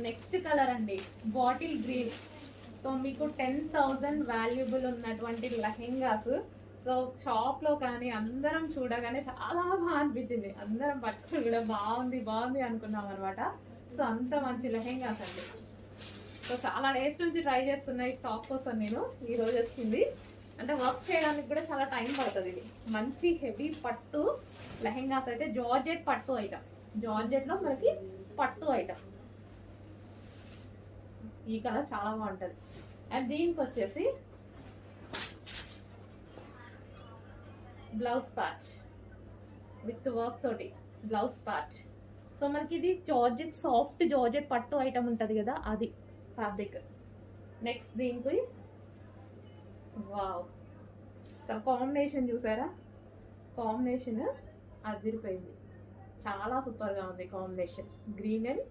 Next colour అండి, bottle green. So మీకు 10,000 valuable ఉన్నటువంటి లెహెంగాస్. సో షాప్లో కానీ అందరం చూడగానే చాలా బాగా అనిపించింది, అందరం పట్టుకుని కూడా బాగుంది బాగుంది అనుకున్నాం అనమాట. సో అంత మంచి లెహెంగాస్ అండి. సో చాలా డేస్ నుంచి ట్రై చేస్తున్నా ఈ స్టాక్ కోసం నేను. ఈరోజు వచ్చింది. అంటే వర్క్ చేయడానికి కూడా చాలా టైం పడుతుంది. ఇది మంచి హెవీ పట్టు లెహెంగాస్ అయితే, జార్జెట్ పట్టు ఐటమ్, జార్జెట్లో మనకి పట్టు ఐటమ్. ఈ కలర్ చాలా బాగుంటుంది. అండ్ దీనికి వచ్చేసి బ్లౌజ్ పార్ట్ విత్ వర్క్ తోటి బ్లౌజ్ పార్ట్. సో మనకి ఇది జార్జెట్, సాఫ్ట్ జార్జెట్ పట్టు ఐటమ్ ఉంటుంది కదా, అది ఫ్యాబ్రిక్. నెక్స్ట్ దీనికి వావ్, సో కాంబినేషన్ చూసారా, కాంబినేషన్ అదిరిపోయింది, చాలా సూపర్గా ఉంది కాంబినేషన్. Green and